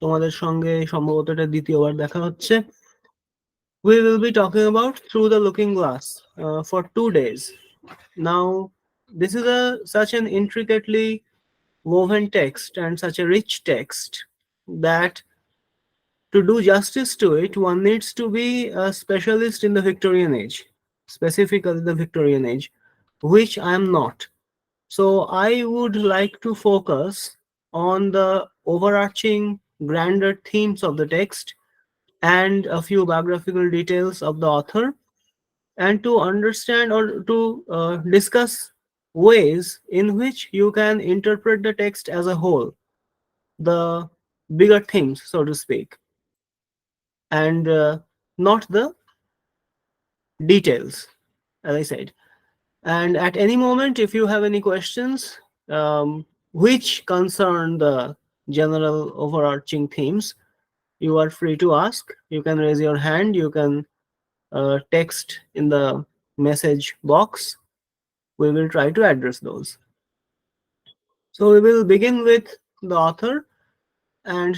তোমাদের সঙ্গে সম্ভবত এটা দ্বিতীয়বার দেখা হচ্ছে। We will be talking about Through the Looking Glass for 2 days. Now, this is such an intricately woven text and such a rich text that to do justice to it, one needs to be a specialist in the Victorian age, specifically the Victorian age, which I am not. So I would like to focus on the overarching grander themes of the text and a few biographical details of the author, and to understand or to discuss ways in which you can interpret the text as a whole, the bigger themes, so to speak, and not the details, as I said. And at any moment, if you have any questions which concern the general overarching themes, you are free to ask. You can raise your hand, you can text in the message box. We will try to address those. So we will begin with the author and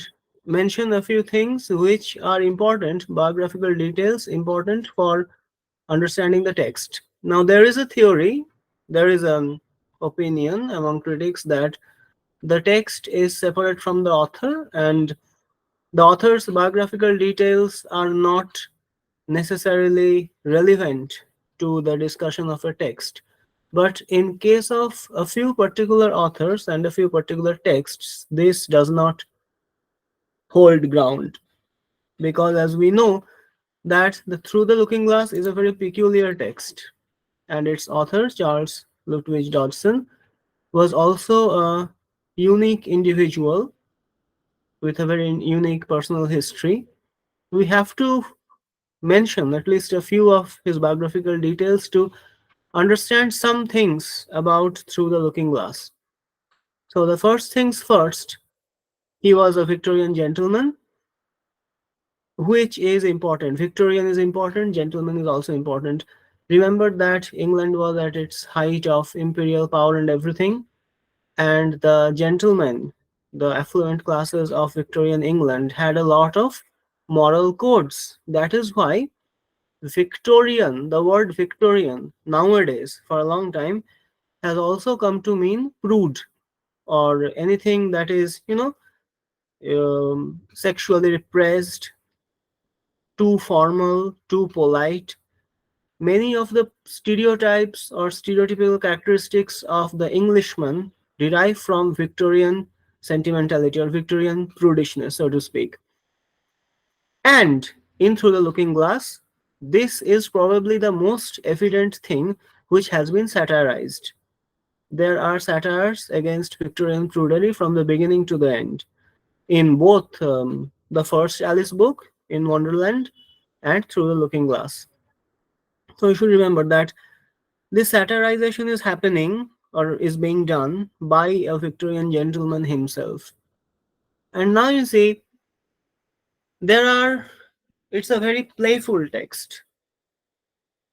mention a few things which are important, biographical details important for understanding the text. Now, there is a theory, there is an opinion among critics that the text is separate from the author, and the author's biographical details are not necessarily relevant to the discussion of a text. But in case of a few particular authors and a few particular texts, this does not hold ground, because as we know that the Through the Looking Glass is a very peculiar text, and its author, Charles Lutwidge Dodson, was also a unique individual with a very unique personal history. We have to mention at least a few of his biographical details to understand some things about Through the Looking Glass. So, the first things first, he was a Victorian gentleman, which is important. Victorian is important, gentleman is also important. Remember that England was at its height of imperial power and everything, and the gentlemen, the affluent classes of Victorian England, had a lot of moral codes. That is why Victorian, the word Victorian, nowadays, for a long time, has also come to mean prude, or anything that is, sexually repressed, too formal, too polite. Many of the stereotypes or stereotypical characteristics of the Englishman derive from Victorian sentimentality or Victorian prudishness, so to speak. And in Through the Looking Glass, this is probably the most evident thing which has been satirized. There are satires against Victorian prudery from the beginning to the end, in both the first Alice book, in Wonderland, and Through the Looking Glass. So you should remember that this satirization is happening or is being done by a Victorian gentleman himself. And now you see, it's a very playful text.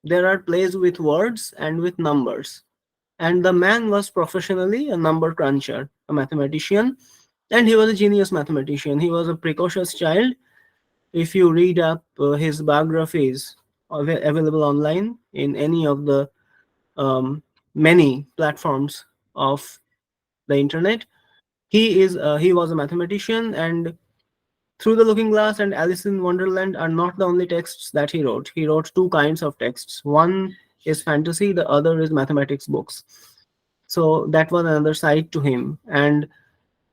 There are plays with words and with numbers. And the man was professionally a number cruncher, a mathematician, and he was a genius mathematician. He was a precocious child. If you read up his biographies available online in any of the many platforms of the internet, he was a mathematician, and Through the Looking Glass and Alice in Wonderland are not the only texts that he wrote. He wrote two kinds of texts. One is fantasy, the other is mathematics books. So that was another side to him, and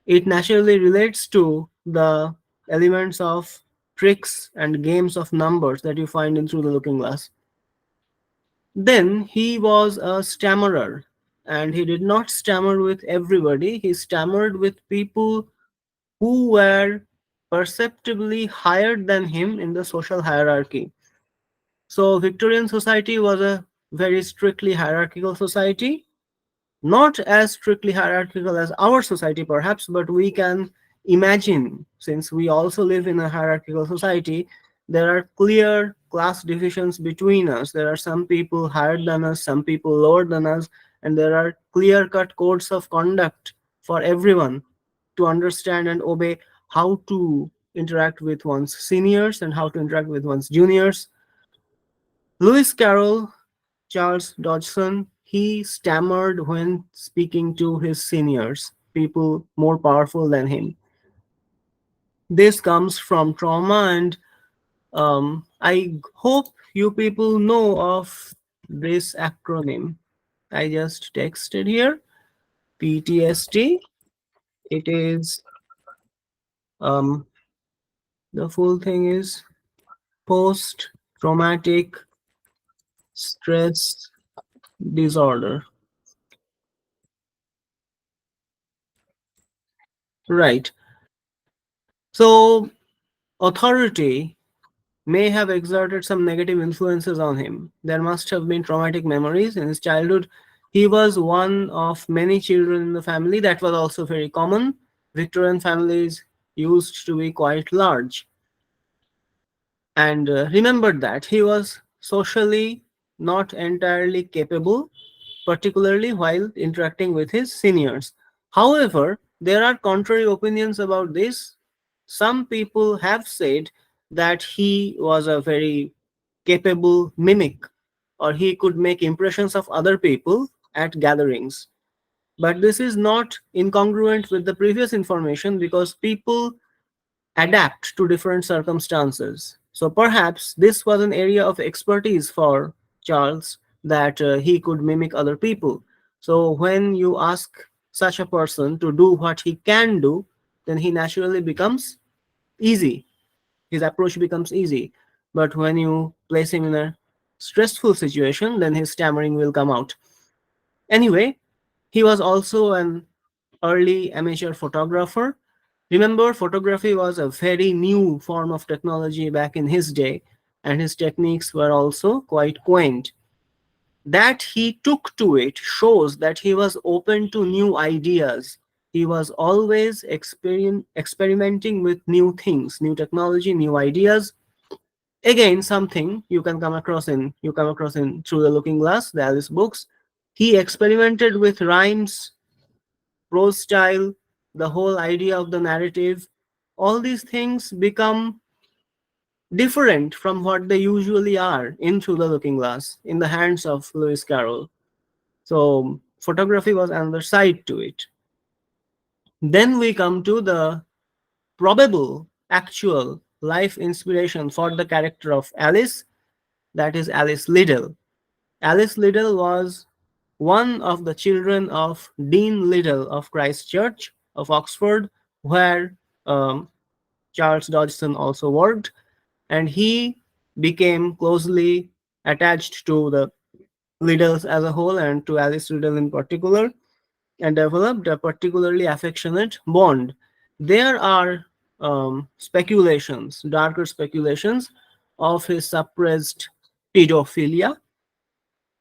it naturally relates to the elements of tricks and games of numbers that you find in Through the Looking Glass. Then he was a stammerer, and he did not stammer with everybody. He stammered with people who were perceptibly higher than him in the social hierarchy. So, Victorian society was a very strictly hierarchical society, not as strictly hierarchical as our society, perhaps, but we can imagine, since we also live in a hierarchical society, there are clear class divisions between us. There are some people higher than us, some people lower than us, and there are clear cut codes of conduct for everyone to understand and obey how to interact with one's seniors and how to interact with one's juniors. Lewis Carroll, Charles Dodgson, he stammered when speaking to his seniors, people more powerful than him. This comes from trauma, and I hope you people know of this acronym. I just texted here PTSD. It is um, the full thing is post traumatic stress disorder. Right. So, authority may have exerted some negative influences on him. There must have been traumatic memories in his childhood. He was one of many children in the family. That was also very common. Victorian families used to be quite large. And remembered that he was socially not entirely capable, particularly while interacting with his seniors. However, there are contrary opinions about this. Some people have said that he was a very capable mimic, or he could make impressions of other people at gatherings. But this is not incongruent with the previous information because people adapt to different circumstances. So perhaps this was an area of expertise for Charles, that he could mimic other people. So when you ask such a person to do what he can do, then he naturally becomes easy. His approach becomes easy. But when you place him in a stressful situation, then his stammering will come out. Anyway, he was also an early amateur photographer. Remember, photography was a very new form of technology back in his day, and his techniques were also quite quaint. That he took to it shows that he was open to new ideas. He was always experimenting with new things, new technology, new ideas. Again, something you come across in Through the Looking Glass, the Alice books. He experimented with rhymes, prose style, the whole idea of the narrative. All these things become different from what they usually are in Through the Looking Glass in the hands of Lewis Carroll. So photography was another side to it. Then we come to the probable, actual life inspiration for the character of Alice, that is Alice Liddell. Alice Liddell was one of the children of Dean Liddell of Christ Church of Oxford, where um, Charles Dodgson also worked, and he became closely attached to the Liddells as a whole and to Alice Liddell in particular, and developed a particularly affectionate bond. There are speculations, darker speculations, of his suppressed pedophilia,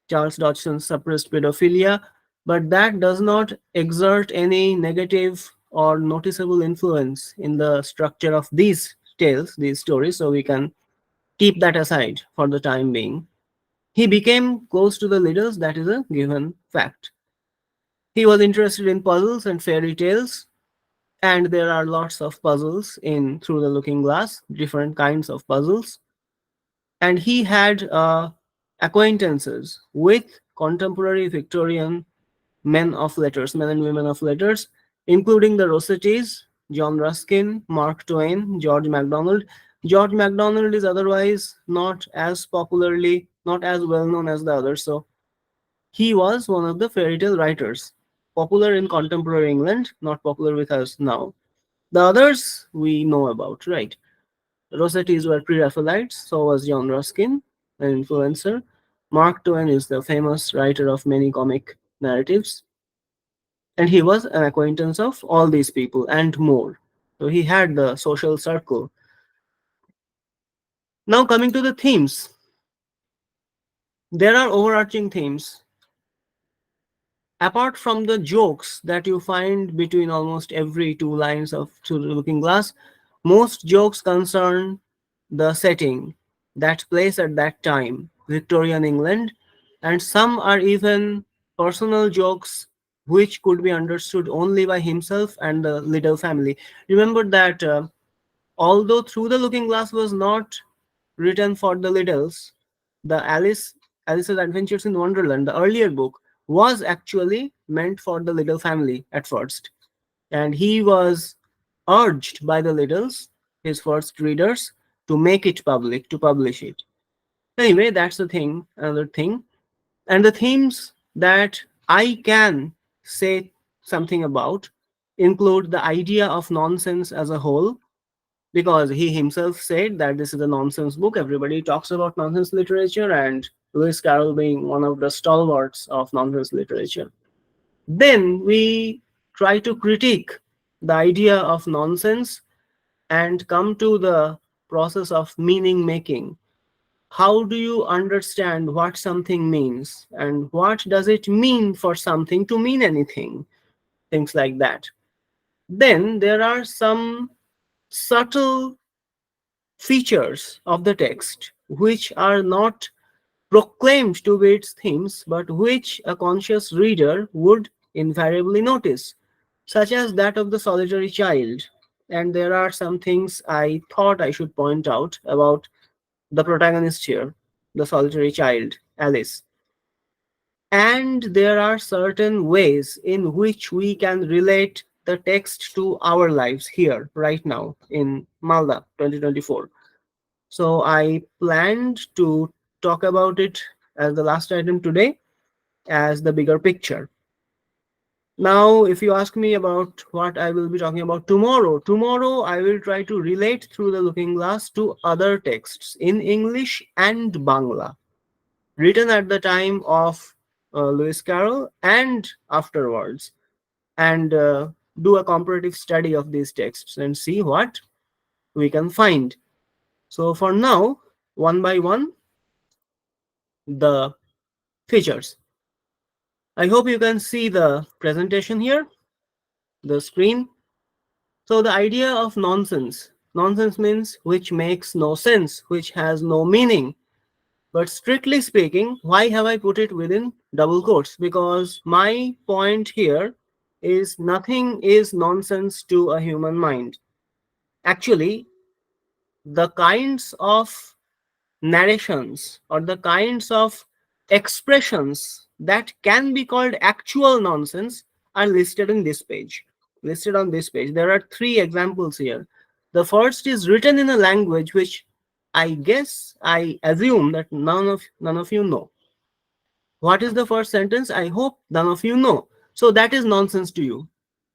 Charles Dodgson suppressed pedophilia, but that does not exert any negative or noticeable influence in the structure of these tales, these stories, so we can keep that aside for the time being. He became close to the leaders, that is a given fact. He was interested in puzzles and fairy tales, and there are lots of puzzles in Through the Looking Glass, different kinds of puzzles. And he had acquaintances with contemporary Victorian men of letters, men and women of letters, including the Rossettis, John Ruskin, Mark Twain, George MacDonald. George MacDonald is otherwise not as well known as the others. So he was one of the fairy tale writers, popular in contemporary England, not popular with us now. The others we know about, right? Rossettis were pre-Raphaelites, so was John Ruskin, an influencer. Mark Twain is the famous writer of many comic narratives, and he was an acquaintance of all these people and more. So he had the social circle. Now, coming to the themes, there are overarching themes. Apart from the jokes that you find between almost every two lines of Through the Looking Glass, most jokes concern the setting, that place at that time, Victorian England, and some are even personal jokes which could be understood only by himself and the little family. Remember that although Through the Looking Glass was not written for the littles, the Alice's Adventures in Wonderland, the earlier book, was actually meant for the little family at first, and he was urged by the littles, his first readers, to make it public, to publish it. Anyway, that's the thing, another thing. And the themes that I can say something about include the idea of nonsense as a whole, because he himself said that this is a nonsense book. Everybody talks about nonsense literature, and Lewis Carroll being one of the stalwarts of nonsense literature. Then we try to critique the idea of nonsense and come to the process of meaning making. How do you understand what something means, and what does it mean for something to mean anything? Things like that. Then there are some subtle features of the text which are not proclaimed to be its themes, but which a conscious reader would invariably notice, such as that of the solitary child. And there are some things I thought I should point out about the protagonist here, the solitary child, Alice. And there are certain ways in which we can relate the text to our lives here, right now, in Malda 2024. So I planned to talk about it as the last item today, as the bigger picture. Now, if you ask me about what I will be talking about tomorrow I will try to relate Through the Looking Glass to other texts in English and Bangla, written at the time of Lewis Carroll and afterwards, and do a comparative study of these texts and see what we can find. So, for now, one by one, the features. I hope you can see the presentation here, the screen. So, the idea of nonsense. Nonsense means which makes no sense, which has no meaning. But strictly speaking, why have I put it within double quotes? Because my point here is nothing is nonsense to a human mind. Actually, the kinds of narrations or the kinds of expressions that can be called actual nonsense are listed in this page. Listed on this page. There are three examples here. The first is written in a language which I assume that none of you know. What is the first sentence? I hope none of you know. So that is nonsense to you.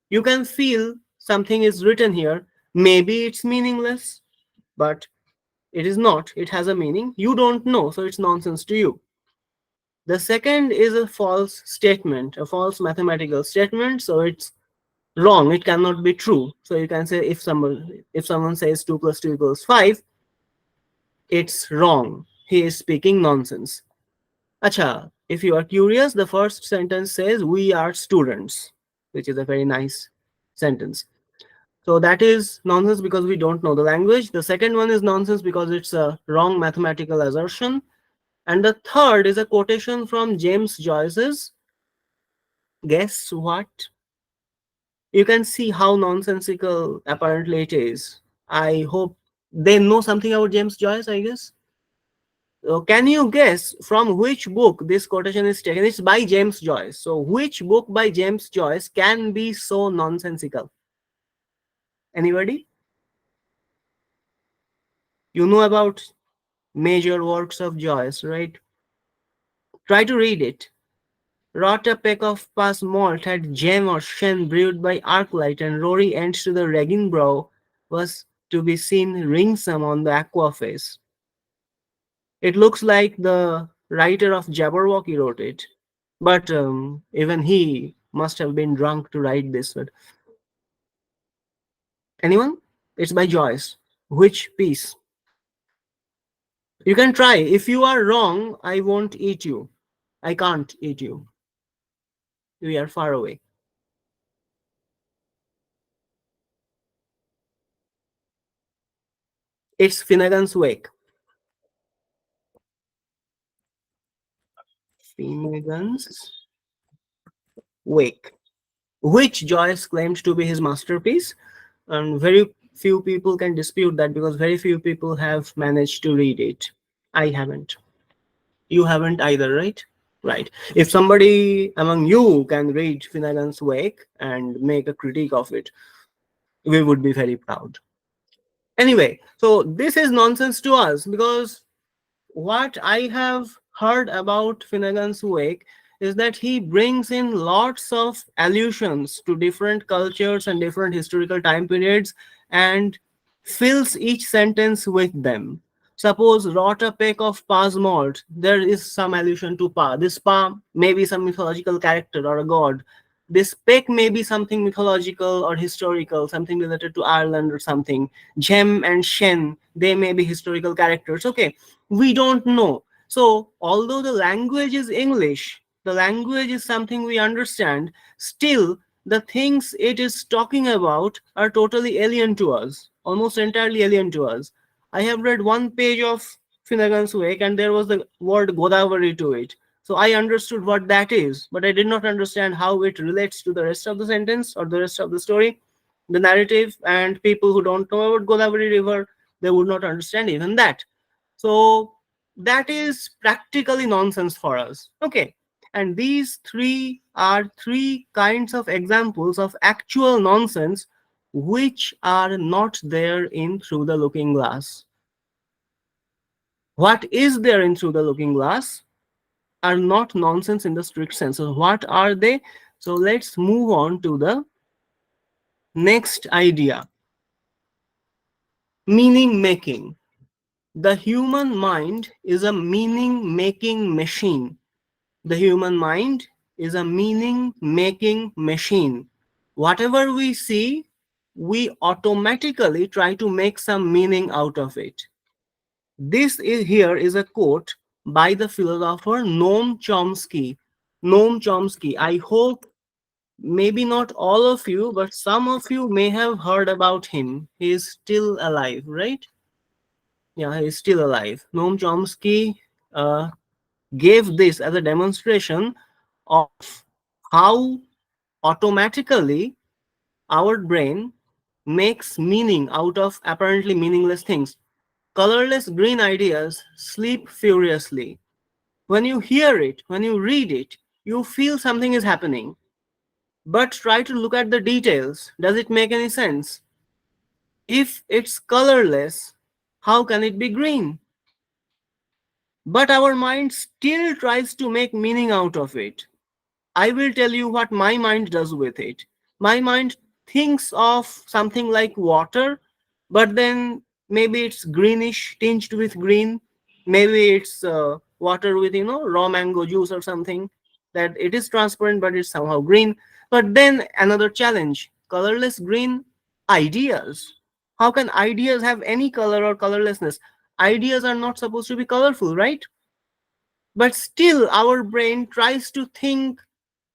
You can feel something is written here. Maybe it's meaningless, but it is not. It has a meaning. You don't know, so it's nonsense to you. The second is a false statement, a false mathematical statement. So it's wrong. It cannot be true. So you can say if someone says 2 plus 2 equals 5, it's wrong. He is speaking nonsense. Acha, if you are curious, the first sentence says we are students, which is a very nice sentence. So that is nonsense because we don't know the language. The second one is nonsense because it's a wrong mathematical assertion. And the third is a quotation from James Joyce's Guess What? You can see how nonsensical apparently it is. I hope they know something about James Joyce, I guess. So can you guess from which book this quotation is taken? It's by James Joyce. So which book by James Joyce can be so nonsensical? Anybody? You know about major works of Joyce, right? Try to read it. Wrought a peck of past malt had gem or shen brewed by arclight, and Rory ends to the ragging brow was to be seen ringsome on the aqua face. It looks like the writer of Jabberwocky wrote it, but even he must have been drunk to write this. But anyone? It's by Joyce. Which piece? You can try. If you are wrong, I won't eat you. I can't eat you. We are far away. It's Finnegan's Wake. Finnegan's Wake. which Joyce claimed to be his masterpiece. And very few people can dispute that because very few people have managed to read it. I haven't. You haven't either, right? Right. If somebody among you can read Finnegan's Wake and make a critique of it, we would be very proud. Anyway, so this is nonsense to us because what I have heard about Finnegan's Wake is that he brings in lots of allusions to different cultures and different historical time periods and fills each sentence with them. Suppose wrought a peck of Pa's malt, there is some allusion to Pa. This Pa may be some mythological character or a god. This peck may be something mythological or historical, something related to Ireland or something. Jem and Shen, they may be historical characters. Okay, we don't know. So although the language is English, the language is something we understand, still the things it is talking about are totally alien to us, almost entirely alien to us. I have read one page of Finnegan's Wake and there was the word Godavari to it. So I understood what that is, but I did not understand how it relates to the rest of the sentence or the rest of the story, the narrative. And people who don't know about Godavari River, they would not understand even that. So that is practically nonsense for us. Okay. And these three are three kinds of examples of actual nonsense which are not there in Through the Looking Glass. What is there in Through the Looking Glass are not nonsense in the strict sense. So what are they? So let's move on to the next idea. Meaning making. The human mind is a meaning making machine. The human mind is a meaning making machine. Whatever we see, we automatically try to make some meaning out of it. This is here is a quote by the philosopher Noam Chomsky. Noam Chomsky. I hope maybe not all of you, but some of you may have heard about him. He is still alive, right? Yeah, he is still alive. Noam Chomsky uh, gave this as a demonstration of how automatically our brain makes meaning out of apparently meaningless things. Colorless green ideas sleep furiously. When you hear it, when you read it, you feel something is happening. But try to look at the details. Does it make any sense? If it's colorless, how can it be green? But our mind still tries to make meaning out of it. I will tell you what my mind does with it. My mind thinks of something like water, but then maybe it's greenish, tinged with green. Maybe it's water with, raw mango juice or something. That it is transparent, but it's somehow green. But then another challenge, colorless green ideas. How can ideas have any color or colorlessness? Ideas are not supposed to be colorful, right? But still, our brain tries to think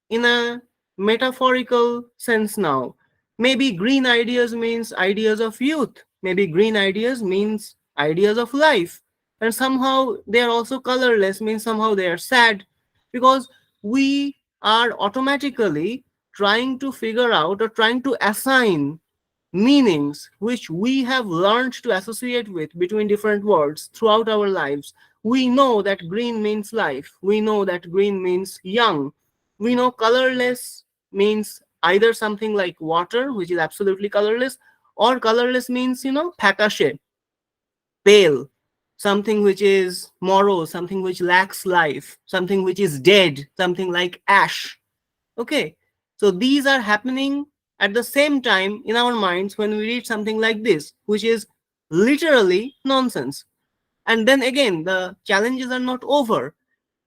in a metaphorical sense now. Maybe green ideas means ideas of youth. Maybe green ideas means ideas of life. And somehow they are also colorless, means somehow they are sad. Because we are automatically trying to figure out or trying to assign meanings which we have learned to associate with between different words throughout our lives. We know that green means life. We know that green means young. We know colorless means either something like water, which is absolutely colorless, or colorless means, phakashe, pale, something which is morose, something which lacks life, something which is dead, something like ash. Okay, so these are happening at the same time in our minds when we read something like this, which is literally nonsense. And then again, the challenges are not over.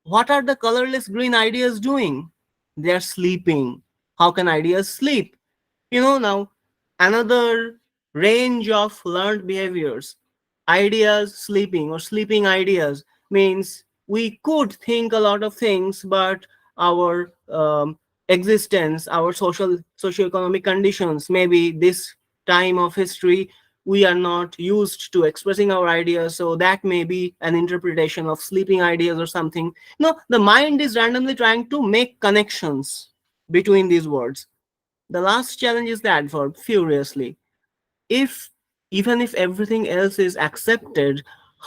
What are the colorless green ideas doing? They are sleeping. How can ideas sleep? Now another range of learned behaviors, ideas sleeping or sleeping ideas, means we could think a lot of things, but our existence, our socioeconomic conditions, maybe this time of history, we are not used to expressing our ideas, so that may be an interpretation of sleeping ideas or something. No, the mind is randomly trying to make connections between these words. The last challenge is the adverb furiously. If even if everything else is accepted,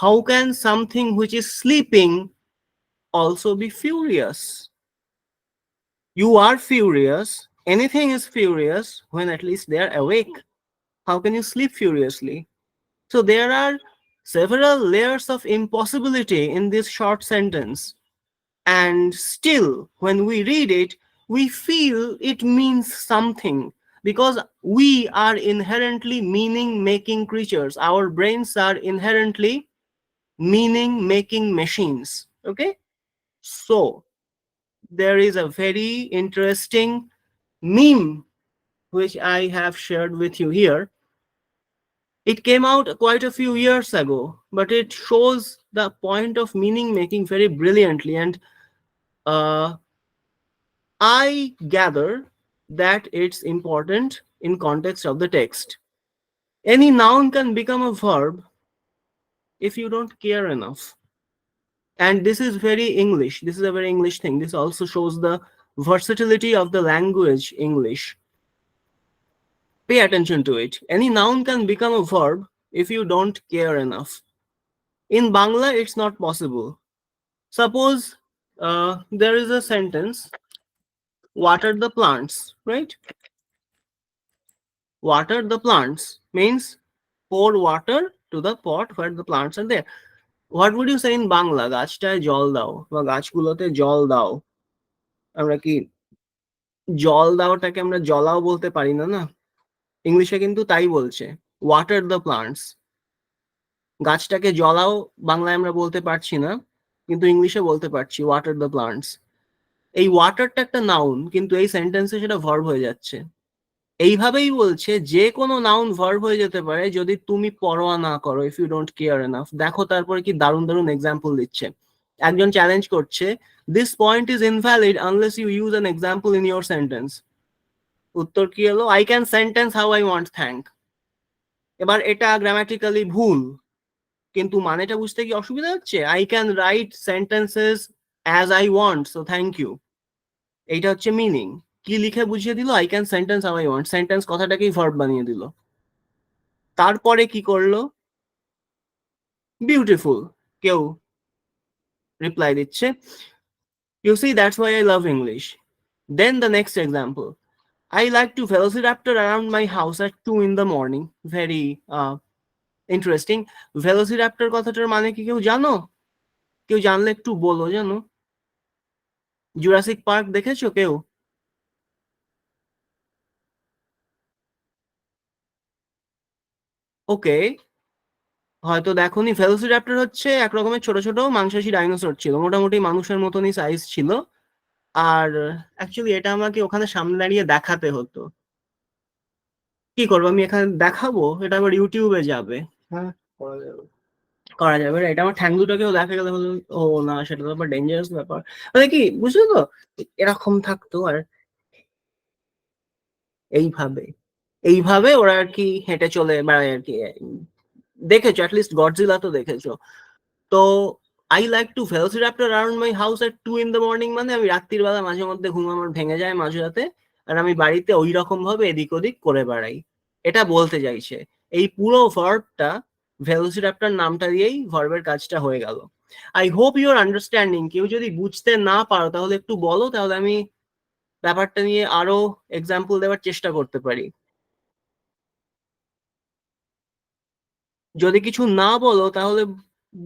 how can something which is sleeping also be furious? You are furious, anything is furious when at least they are awake. How can you sleep furiously? So there are several layers of impossibility in this short sentence. And still, when we read it, we feel it means something because we are inherently meaning making creatures. Our brains are inherently meaning making machines. Okay? So, there is a very interesting meme which I have shared with you here. It came out quite a few years ago, but it shows the point of meaning making very brilliantly. And uh, I gather that it's important in context of the text. Any noun can become a verb if you don't care enough. And this is very English. This is a very English thing. This also shows the versatility of the language English. Pay attention to it. Any noun can become a verb if you don't care enough. In Bangla, it's not possible. Suppose there is a sentence, water the plants, right? Water the plants means pour water to the pot where the plants are there. What would you say in Bangla? গাছটায় জল দাও বা গাছগুলোতে জল দাও। আমরা কি জল দাওটাকে আমরা জলাও বলতে পারি না, না? ইংলিশে কিন্তু তাই বলছে, ওয়াটার দ্য প্লান্টস। গাছটাকে জলাও বাংলায় আমরা বলতে পারছি না, কিন্তু ইংলিশে বলতে পারছি ওয়াটার দ্য প্লান্টস। এই ওয়াটারটা একটা নাউন, কিন্তু এই সেন্টেন্সে সেটা ভার্ব হয়ে যাচ্ছে। এইভাবেই বলছে যে কোনো নাউন ভার্ব হয়ে যেতে পারে যদি তুমি পরোয়া না করো, if you don't care enough. দেখো তারপরে কি দারুণ দারুণ এক্সাম্পল দিচ্ছে। একজন চ্যালেঞ্জ করছে, this point is invalid unless you use an example in your sentence. উত্তর কি এলো? I can sentence how I want thank. এবার এটা গ্রামাটিক্যালি ভুল, কিন্তু মানেটা বুঝতে কি অসুবিধা হচ্ছে? I can write sentences as I want, so thank you. এইটা হচ্ছে মিনিং। কি লিখে বুঝিয়ে দিল? I can sentence how I want. Sentence কথাটাকেই ভার্ব বানিয়ে দিল। তারপরে কি করলো? বিউটিফুল কেউ রিপ্লাই দিচ্ছে, you see that's why I love English. Then the next example, I like to velociraptor around my house at 2 in the morning. Very interesting. Velociraptor কথাটার মানে কি কেউ জানো? কেউ জানলে একটু বলো, জানো? জুরাসিক পার্ক দেখেছো কেউ? ওকে, হয়তো দেখোনি। ভেলোসিরাপ্টর হচ্ছে এক রকমের ছোট ছোট মাংসাশী ডাইনোসর ছিল, মোটামুটি মানুষের মতনই সাইজ ছিল। আর অ্যাকচুয়ালি এটা আমাকে ওখানে সামনে দাঁড়িয়ে দেখাতে হতো। কি করবো, আমি এখানে দেখাবো? এটা আবার ইউটিউবে যাবে। হ্যাঁ, করা যাবে, করা যাবে। এটা আমার ঠ্যাং দুটোকেও দেখা গেলে হলো, ও না, সেটা তো আবার ডেঞ্জারাস ব্যাপার। মানে কি বুঝলো তো, এরকম থাকতো আর এইভাবে এইভাবে ওরা আর কি হেঁটে চলে বেড়ায় আর কি। দেখেছো, অ্যাটলিস্ট গডজিলা তো দেখেছো। তো I like to velociraptor around my house at 2 in the morning মানে আমি রাত্রির বেলা মাঝে মধ্যে ঘুম আমার ভেঙে যায় মাঝরাতে, আর আমি বাড়িতে ওই রকম ভাবে এদিক ওদিক করে বেড়াই। এটা বলতে চাইছে। এই পুরো ভার্বটা ভেলোসিরাপ্টর নামটা দিয়েই ভার্বের কাজটা হয়ে গেল। I hope you are understanding. কেউ যদি বুঝতে না পারো তাহলে একটু বলো, তাহলে আমি ব্যাপারটা নিয়ে আরো এক্সাম্পল দেওয়ার চেষ্টা করতে পারি। যদি কিছু না বলো তাহলে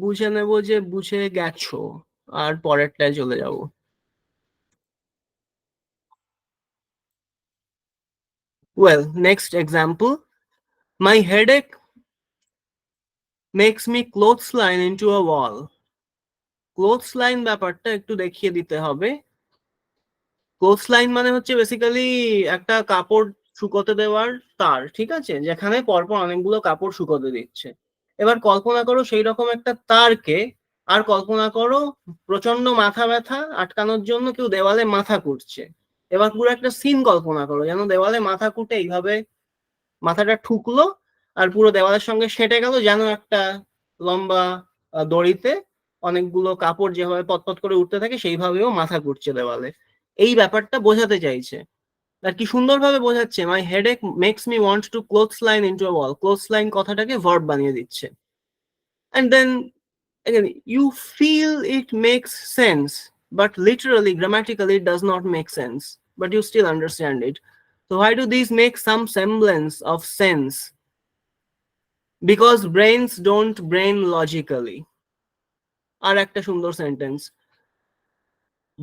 বুঝে নেবো যে বুঝে গেছো, আর পরেরটায় চলে যাবো। Well, next example. My headache makes me clothesline into a wall. Clothesline ব্যাপারটা একটু দেখিয়ে দিতে হবে। ক্লোথসলাইন মানে হচ্ছে বেসিক্যালি একটা কাপড় শুকোতে দেওয়ার তার, ঠিক আছে, যেখানে পরপর অনেকগুলো কাপড় শুকোতে দিচ্ছে। এবার কল্পনা করো সেই রকম একটা তারকে, আর কল্পনা করো প্রচন্ড মাথা ব্যথা আটকানোর জন্য কেউ দেওয়ালে মাথা কুটছে। এবার পুরো একটা সিন কল্পনা করো, যেন দেওয়ালে মাথা কুটে এইভাবে মাথাটা ঠুকলো আর পুরো দেওয়ালের সঙ্গে সেটে গেল, যেন একটা লম্বা দড়িতে অনেকগুলো কাপড় যেভাবে পতপত করে উঠতে থাকে সেইভাবেও মাথা ঘুরছে দেওয়ালে। এই ব্যাপারটা বোঝাতে চাইছে। আর কি সুন্দরভাবে বোঝাচ্ছে, my headache makes me want to clothesline into a wall, clothesline কথাটাকে ভার্ব বানিয়ে দিচ্ছে। And then again, you feel it makes sense, but literally, grammatically, it does not make sense, but you still understand it. So why do these make some semblance of sense? Because brains don't brain logically. আর একটা সুন্দর sentence,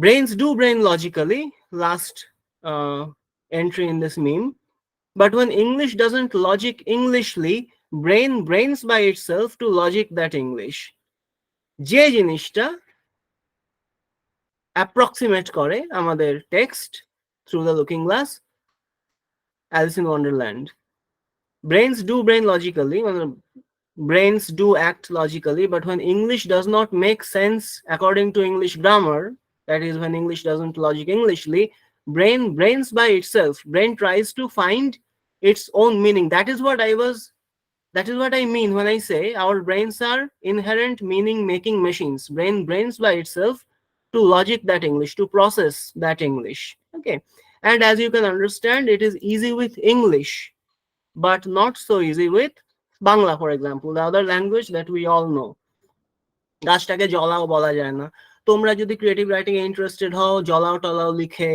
brains do brain logically, last entry in this meme, but when English doesn't logic Englishly, brain brains by itself to logic that English. যে জিনিসটা approximate করে আমাদের text through the looking glass, Alice in Wonderland, brains do brain logically, brains do act logically, but when English does not make sense according to English grammar, that is when English doesn't logic Englishly, brain brains by itself, brain tries to find its own meaning. That is what I mean when I say our brains are inherent meaning making machines. Brain brains by itself to logic that English, to process that English. Okay. And as you can understand, it is easy with English, but not so easy with Bangla, for example, the other language that we all know. গাছটাকে জলাও বলা যায় না। তোমরা যদি creative writing এ interested হও, জলাও টলাও লিখে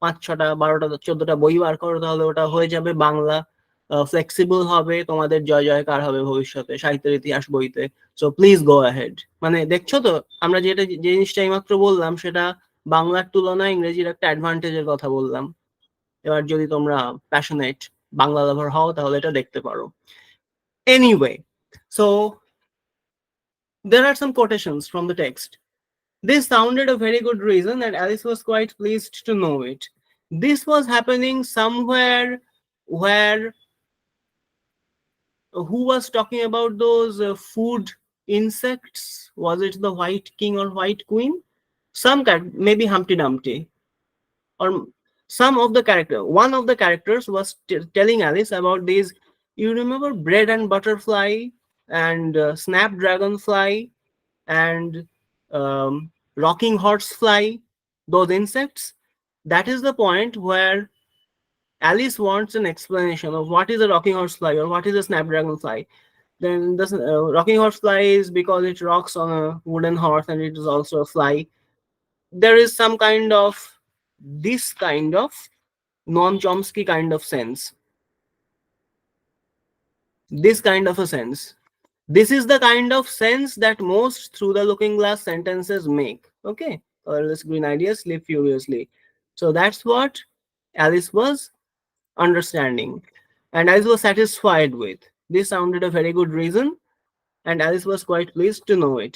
5-6টা 12টা 14টা বই বার করো, তাহলে ওটা হয়ে যাবে বাংলা, ফ্লেক্সিবল হবে, তোমাদের জয় জয়কার হবে ভবিষ্যতে সাহিত্যের ইতিহাস বইতে। So please go ahead. মানে দেখছো তো, আমরা যে জিনিসটা এইমাত্র বললাম সেটা বাংলার তুলনায় ইংরেজির একটা অ্যাডভান্টেজের কথা বললাম। এবার যদি তোমরা প্যাশনেট বাংলা লাভার হও তাহলে এটা দেখতে পারো। Anyway, so there are some quotations from the text. This sounded a very good reason, and Alice was quite pleased to know it. This was happening somewhere where who was talking about those food insects? Was it the White King or White Queen? Some maybe Humpty Dumpty, or some of the character. One of the characters was telling Alice about these. You remember bread and butterfly and snapdragonfly and rocking horsefly, those insects? That is the point where Alice wants an explanation of what is a rocking horsefly or what is a snapdragonfly. Then the rocking horsefly is because it rocks on a wooden horse and it is also a fly. There is some kind of this kind of non-Chomsky kind of sense. This kind of a sense. This is the kind of sense that most through the looking glass sentences make. Okay, let's green ideas, sleep furiously. So that's what Alice was understanding, and Alice was satisfied with. This sounded a very good reason, and Alice was quite pleased to know it.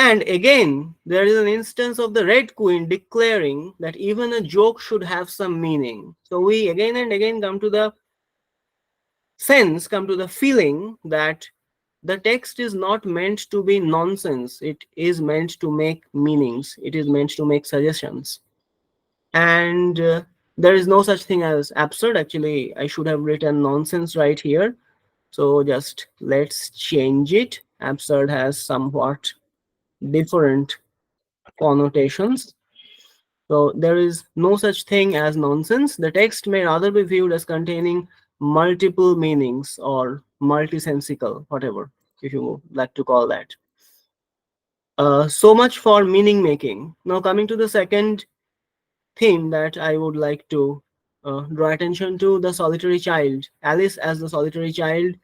And again, there is an instance of the Red Queen declaring that even a joke should have some meaning. So we again and again come to the sense, come to the feeling that the text is not meant to be nonsense. It is meant to make meanings. It is meant to make suggestions. And there is no such thing as absurd. Actually, I should have written nonsense right here. So just let's change it. Absurd has somewhat different connotations. So there is no such thing as nonsense. The text may rather be viewed as containing multiple meanings or multisensical, whatever, if you like to call that. So much for meaning making. Now coming to the second theme that I would like to draw attention to, the solitary child. Alice as the solitary child,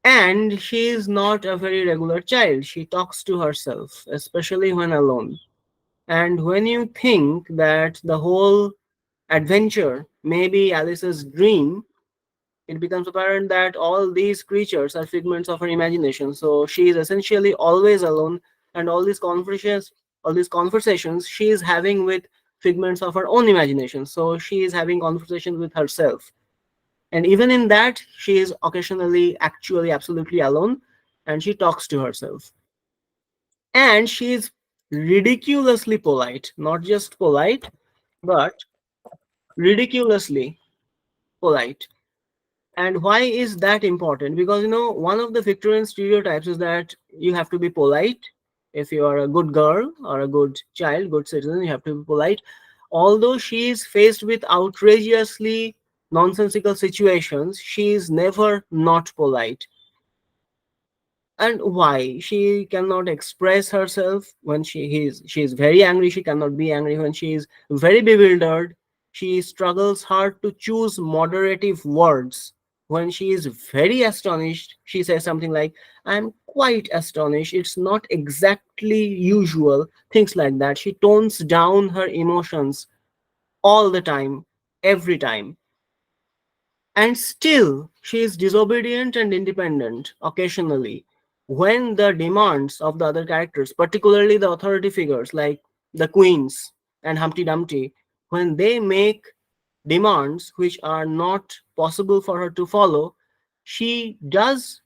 and she is not a very regular child. She talks to herself, especially when alone. And when you think that the whole adventure may be Alice's dream, it becomes apparent that all these creatures are figments of her imagination. So she is essentially always alone, and all these conversations she is having with figments of her own imagination. So she is having conversations with herself, and even in that she is occasionally actually absolutely alone, and she talks to herself. And she is ridiculously polite, not just polite, but ridiculously polite. And why is that important? Because one of the Victorian stereotypes is that you have to be polite. If you are a good girl or a good child, good citizen, you have to be polite. although she is faced with outrageously nonsensical situations, she is never not polite. And why? She cannot express herself when she is very angry. She cannot be angry when she is very bewildered. She struggles hard to choose moderative words. When she is very astonished, she says something like, I'm quite astonished, it's not exactly usual, things like that. She tones down her emotions all the time, every time. And still, she is disobedient and independent occasionally when the demands of the other characters, particularly the authority figures like the queens and Humpty Dumpty, when they make demands which are not possible for her to follow, she does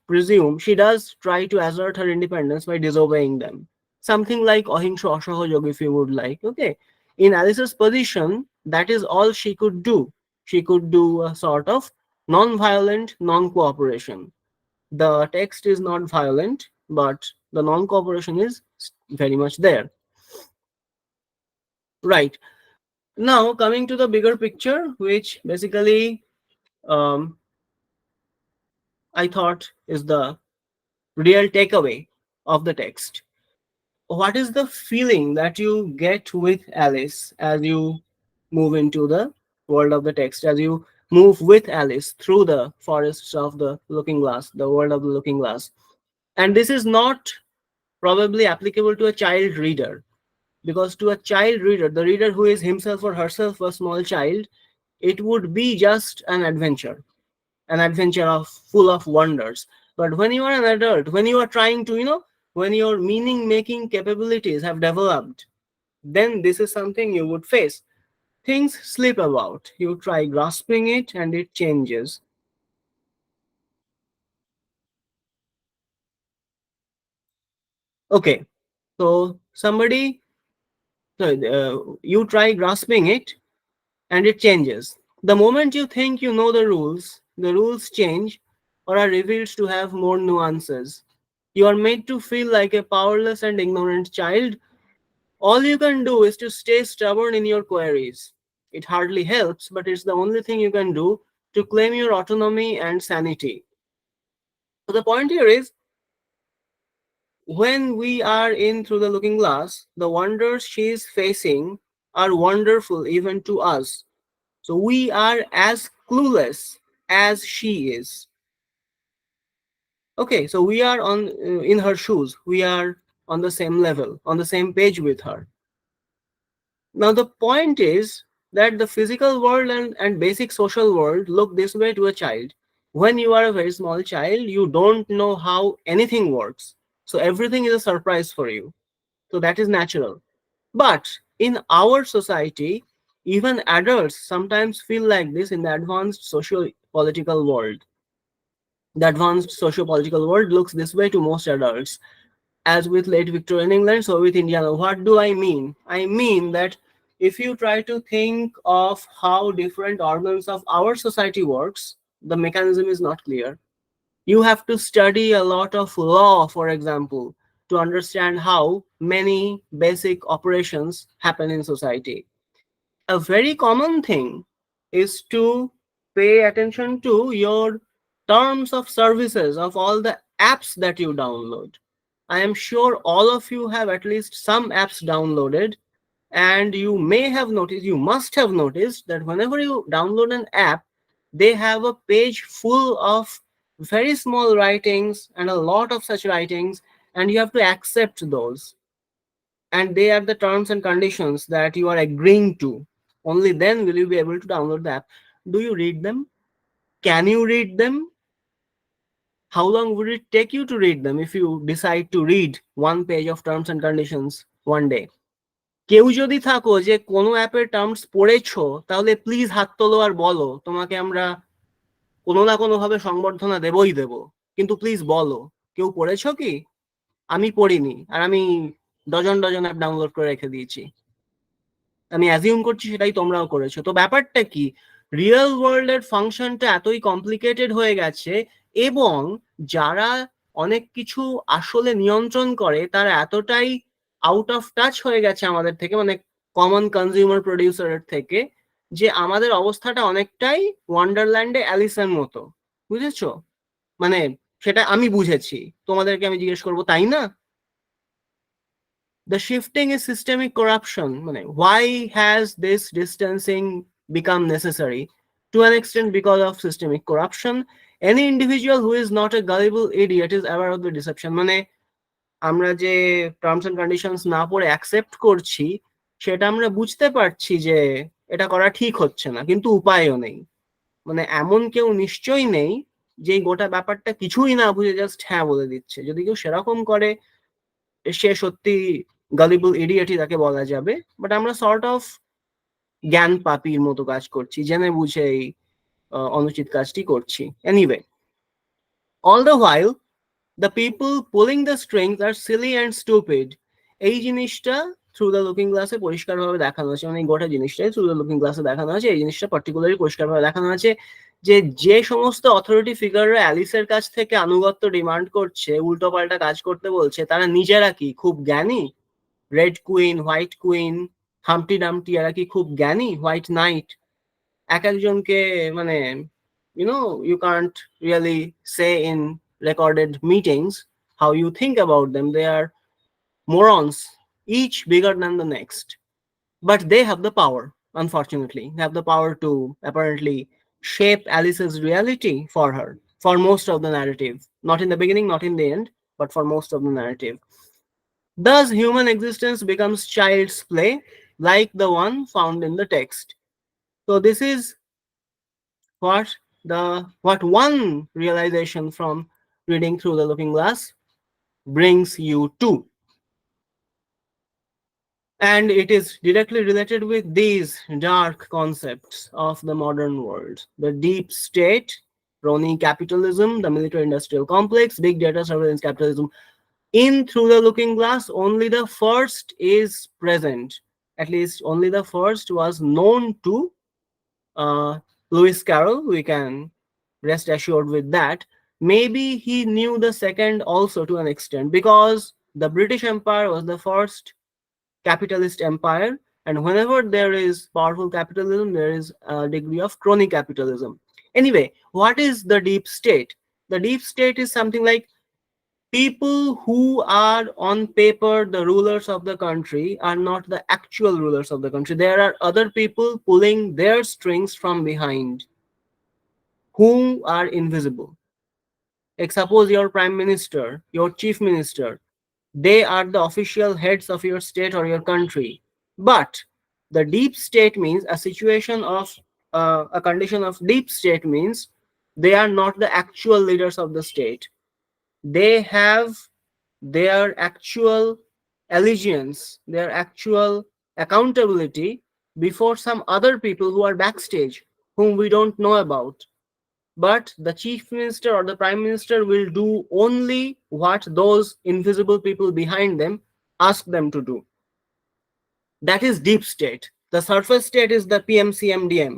try to assert her independence by disobeying them. Something like Ahingsha Asahayog, if you would like. Okay. In Alice's position, that is all she could do. She could do a sort of non-violent non-cooperation. The text is not violent, but the non-cooperation is very much there. Right. Now, coming to the bigger picture, which basically um, I thought is the real takeaway of the text. What is the feeling that you get with Alice as you move into the world of the text, as you move with Alice through the forests of the looking glass, the world of the looking glass? And this is not probably applicable to a child reader, because to a child reader, the reader who is himself or herself a small child, it would be just an adventure of full of wonders. But when you are an adult, when you are trying to, when your meaning making capabilities have developed, then this is something you would face. Things slip about, you try grasping it and it changes. Okay, so you try grasping it and it changes. The moment you think you know the rules change or are revealed to have more nuances. You are made to feel like a powerless and ignorant child. All you can do is to stay stubborn in your queries. It hardly helps, but it's the only thing you can do to claim your autonomy and sanity. So the point here is, when we are in through the looking glass, the wonders she is facing are wonderful even to us. So we are as clueless as she is. Okay, so we are on in her shoes. We are on the same level, on the same page with her. Now the point is that the physical world and basic social world look this way to a child. When you are a very small child, you don't know how anything works. So everything is a surprise for you. So that is natural. But in our society, even adults sometimes feel like this in the advanced socio-political world. The advanced socio-political world looks this way to most adults. As with late Victorian England, so with Indiana. What do I mean? I mean that if you try to think of how different organs of our society works, the mechanism is not clear. You have to study a lot of law, for example, to understand how many basic operations happen in society. A very common thing is to pay attention to your terms of services of all the apps that you download. I am sure all of you have at least some apps downloaded, and you must have noticed that whenever you download an app, they have a page full of very small writings and a lot of such writings, and you have to accept those. And they are the terms and conditions that you are agreeing to. Only then will you be able to download the app. Do you read them? Can you read them? How long would it take you to read them if you decide to read one page of terms and conditions one day? কেউ যদি থাকো যে কোনো অ্যাপের terms পড়েছো, তাহলে please হাত তোলো আর বলো, তোমাকে আমরা কোনো না কোনো ভাবে সংবর্ধনা দেবই দেব, কিন্তু প্লিজ বলো কেউ পড়েছো কি? আমি পড়িনি, আর আমি ডজন ডজন অ্যাপ ডাউনলোড করে রেখে দিয়েছি। আমি অ্যাজিউম করছি সেটাই তোমরাও করেছো। তো ব্যাপারটা কি, রিয়েল ওয়ার্ল্ডের ফাংশনটা এতই কমপ্লিকেটেড হয়ে গেছে, এবং যারা অনেক কিছু আসলে নিয়ন্ত্রণ করে তারা এতটাই আউট অফ টাচ হয়ে গেছে আমাদের থেকে, মানে কমন কনজিউমার প্রডিউসারের থেকে, যে আমাদের অবস্থাটা অনেকটাই ওয়ান্ডারল্যান্ডে অ্যালিসের মতো। বুঝেছো? মানে সেটা আমি বুঝেছি, তোমাদেরকে আমি জিজ্ঞেস করবো, তাই না? The shifting is systemic corruption. মানে why has this distancing become necessary? To an extent because of systemic corruption. Any individual who is not a gullible idiot is aware of the deception. মানে আমরা যে terms and conditions না পড়ে accept করছি, সেটা আমরা বুঝতে পারছি যে এটা করা ঠিক হচ্ছে না, কিন্তু উপায়ও নেই। মানে এমন কেউ নিশ্চয়ই নেই যে গোটা ব্যাপারটা কিছুই না বুঝে জাস্ট হ্যাঁ বলে দিচ্ছে। যদি কেউ সেরকম করে, সে সত্যি গালিবল ইডিয়েটই তাকে বলা যাবে। বাট আমরা সর্ট অফ জ্ঞান পাপির মতো কাজ করছি, জেনে বুঝে এই অনুচিত কাজটি করছি। Anyway, all the while the people pulling the strings are silly and stupid. এই জিনিসটা থ্রু দ্য লুকিং গ্লাসে পরিষ্কারভাবে দেখানো হয়েছে, মানে এই গোটা জিনিসটাই থ্রু দ্য লুকিং গ্লাসে দেখানো হয়েছে। এই জিনিসটা পার্টিকুলারলি পরিষ্কারভাবে দেখানো হয়েছে যে যে সমস্ত অথরিটি ফিগাররা অ্যালিসের কাছ থেকে আনুগত্য ডিমান্ড করছে, উল্টো পাল্টা কাজ করতে বলছে, তারা নিজেরা কি খুব জ্ঞানী? রেড কুইন, হোয়াইট কুইন, হামটি ডামটি, এরা কি খুব জ্ঞানী? হোয়াইট নাইট, এক একজনকে মানে you can't really say in recorded meetings how you think about them. They are morons, each bigger than the next. But they have the power, unfortunately. They have the power to apparently shape Alice's reality for her, for most of the narrative. Not in the beginning, not in the end, but for most of the narrative. Thus, human existence becomes child's play, like the one found in the text. So, this is what one realization from reading through the looking glass brings you to. And it is directly related with these dark concepts of the modern world: the deep state, crony capitalism, the military industrial complex, big data surveillance capitalism. In Through the Looking Glass, only the first is present. At least only the first was known to Lewis Carroll. We can rest assured with that. Maybe he knew the second also to an extent, because the British Empire was the first capitalist empire, and whenever there is powerful capitalism, there is a degree of crony capitalism. Anyway, what is the deep state? The deep state is something like people who are on paper the rulers of the country are not the actual rulers of the country. There are other people pulling their strings from behind who are invisible. Like suppose your prime minister, your chief minister, they are the official heads of your state or your country. But the deep state means a situation of a condition of deep state means they are not the actual leaders of the state. They have their actual allegiance, their actual accountability before some other people who are backstage, whom we don't know about. But the chief minister or the prime minister will do only what those invisible people behind them ask them to do. That is deep state. The surface state is the PMCMDM.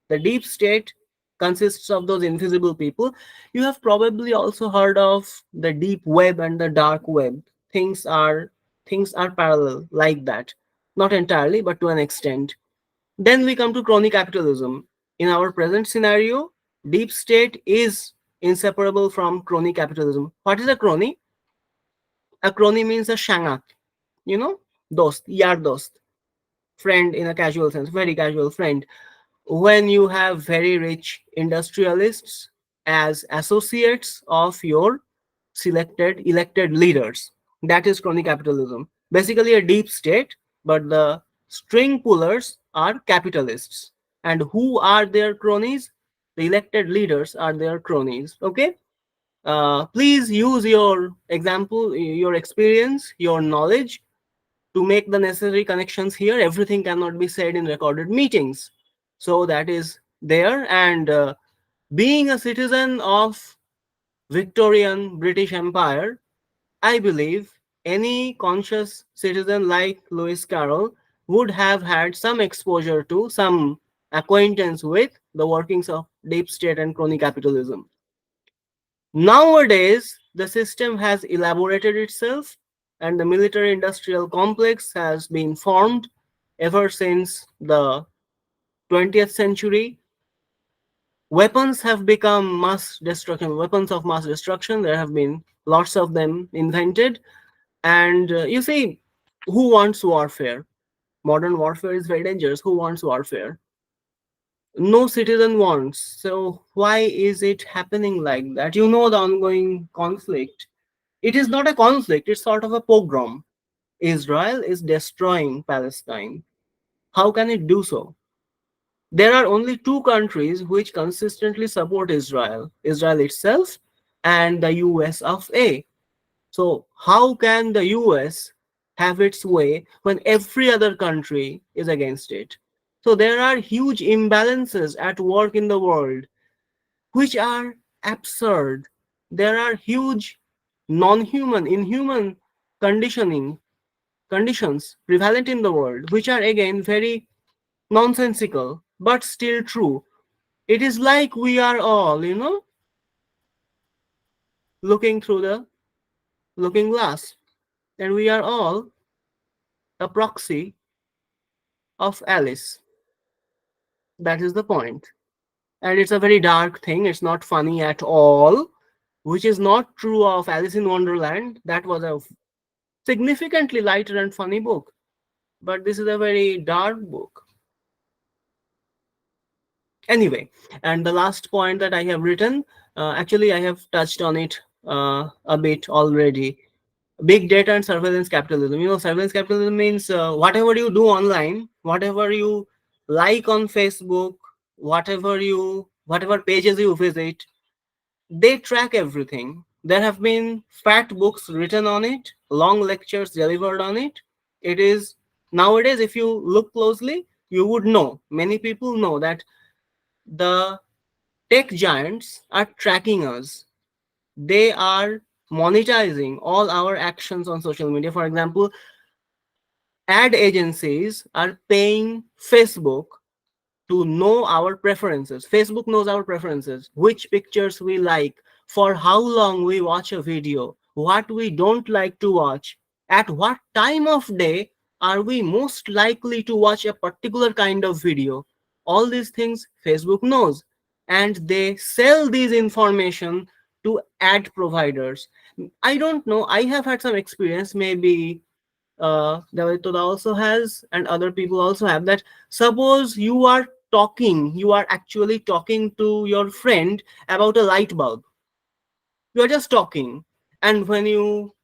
The deep state consists of those invisible people. You have probably also heard of the deep web and the dark web. Things are parallel like that. Not entirely, but to an extent. Then we come to crony capitalism. In our present scenario, deep state is inseparable from crony capitalism. What is a crony? A crony means a shangak, dost, yar dost, friend in a casual sense, very casual friend. When you have very rich industrialists as associates of your elected leaders, that is crony capitalism. Basically a deep state, but the string pullers are capitalists. And who are their cronies? The elected leaders are their cronies. Okay. Please use your example, your experience, your knowledge to make the necessary connections here. Everything cannot be said in recorded meetings. So that is there. And being a citizen of Victorian British Empire, I believe any conscious citizen like Lewis Carroll would have had some exposure to, some acquaintance with the workings of deep state and crony capitalism. Nowadays, the system has elaborated itself and the military industrial complex has been formed. ever since the 20th century. Weapons have become mass destruction, weapons of mass destruction. There have been lots of them invented. And you see, who wants warfare? Modern warfare is very dangerous. Who wants warfare? No citizen wants. So why is it happening like that? You know the ongoing conflict. It is not a conflict, it's sort of a pogrom. Israel is destroying Palestine. How can it do so? There are only two countries which consistently support Israel, Israel itself and the US of A. So, how can the US have its way when every other country is against it? So, there are huge imbalances at work in the world which are absurd. There are huge non human, inhuman conditioning conditions prevalent in the world, which are again very nonsensical but still true. It is like we are all, looking through the looking glass, and we are all a proxy of Alice. That is the point. And it's a very dark thing. It's not funny at all, which is not true of Alice in Wonderland. That was a significantly lighter and funny book. But this is a very dark book. Anyway, and the last point that I have written, actually, I have touched on it a bit already. Big data and surveillance capitalism. Surveillance capitalism means whatever you do online, whatever you like on Facebook, whatever pages you visit, they track everything. There have been fat books written on it, long lectures delivered on it. It is nowadays, if you look closely, you would know, many people know that the tech giants are tracking us. They are monetizing all our actions on social media. For example, ad agencies are paying Facebook to know our preferences. Facebook knows our preferences, which pictures we like, for how long we watch a video, what we don't like to watch, at what time of day are we most likely to watch a particular kind of video. All these things Facebook knows, and they sell these information to ad providers. I don't know. I have had some experience, maybe David also has, and other people also have, that suppose you are actually talking to your friend about a light bulb. You are just talking, and when you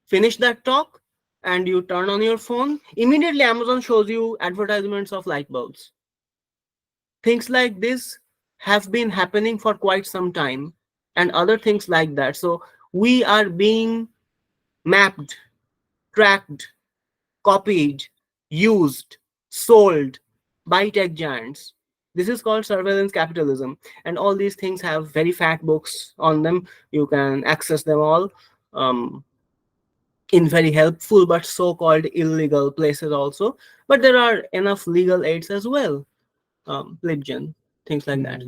finish that talk and you turn on your phone, immediately Amazon shows you advertisements of light bulbs. Things like this have been happening for quite some time, and other things like that. So we are being mapped, tracked, copied, used, sold by tech giants. This is called surveillance capitalism. And all these things have very fat books on them. You can access them all um, in very helpful but so called illegal places also. But there are enough legal aids as well. Libgen, things like that.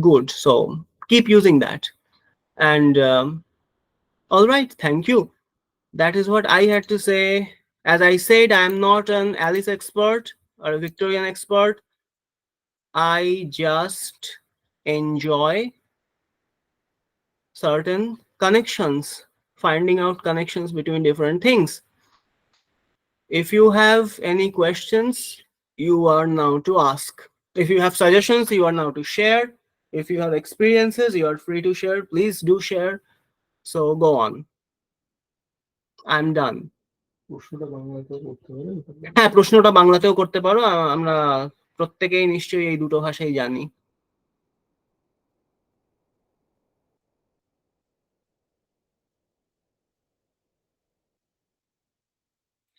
Good. So keep using that. And all right, thank you. That is what I had to say. As I said, I am not an Alice expert or a Victorian expert. I just enjoy certain connections, finding out connections between different things. If you have any questions, you are now to ask. If you have suggestions, you are now to share. If you have experiences, you are free to share. Please do share. So go on. I'm done. হ্যাঁ, প্রশ্নটা বাংলাতেও করতে পারো। আমরা প্রত্যেকেই নিশ্চয়ই এই দুটো ভাষাই জানি।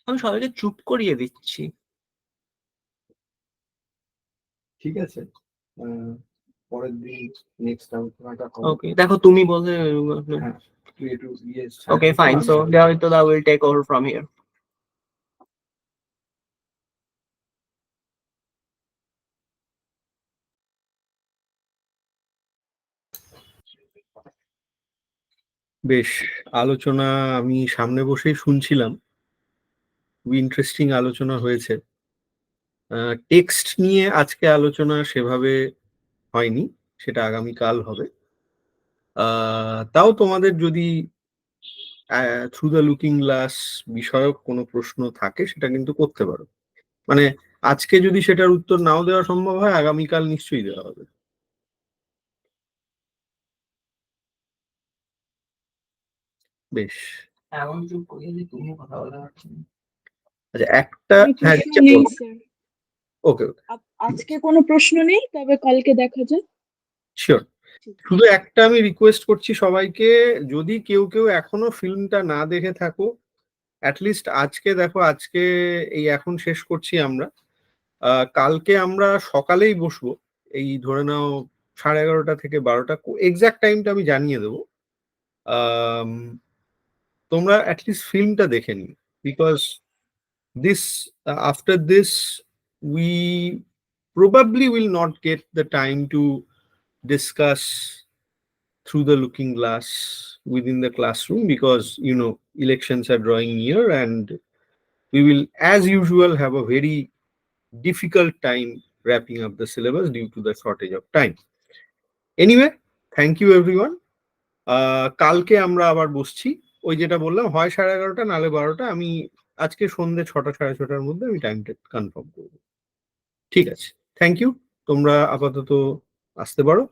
আমি সবাইকে চুপ করিয়ে দিচ্ছি। ঠিক আছে, পরের দিন নেক্সট আলোচনাটা হবে। ওকে, দেখো তুমি বললে। হ্যাঁ, তুই একটু okay fine. So Davidullah will take over from here. বেশ, আলোচনা আমি সামনে বসেই শুনছিলাম। খুবই ইন্টারেস্টিং আলোচনা হয়েছে। টেক্সট নিয়ে আজকে আলোচনা সেভাবে হয়নি, সেটা আগামীকাল হবে। তাও তোমাদের যদি থ্রু দ্য লুকিং গ্লাস বিষয়ক কোনো প্রশ্ন থাকে সেটা কিন্তু করতে পারো। মানে আজকে যদি সেটার উত্তর নাও দেওয়া সম্ভব হয়, আগামীকাল নিশ্চয়ই দেওয়া হবে। বেশ, আচ্ছা একটা হ্যাঁ নেই স্যার, ওকে ওকে আজকে কোনো প্রশ্ন নেই, তবে কালকে দেখা যায়। শিওর। শুধু একটা আমি রিকোয়েস্ট করছি সবাইকে, যদি কেউ কেউ এখনো ফিল্মটা না দেখে থাকো, অ্যাটলিস্ট আজকে দেখো, আজকে এই এখন শেষ করছি আমরা, কালকে আমরা সকালেই বসবো, এই ধরে নাও 11:30 থেকে 12টা, এক্সাক্ট টাইমটা আমি জানিয়ে দেবো। তোমরা অ্যাটলিস্ট ফিল্মটা দেখে নি, because this after this we probably will not get the time to discuss through the looking glass within the classroom, because elections are drawing near and we will as usual have a very difficult time wrapping up the syllabus due to the shortage of time. Anyway, thank you everyone. কালকে আমরা আবার বসছি, ওই যেটা বললাম, হয় 11:30 নালে 12টা, আমি আজকে সন্ধ্যে 6টা 6:30টার মধ্যে আমি টাইমটা কনফার্ম করবো। ঠিক আছে, থ্যাংক ইউ, তোমরা আপাতত আসতে পারো।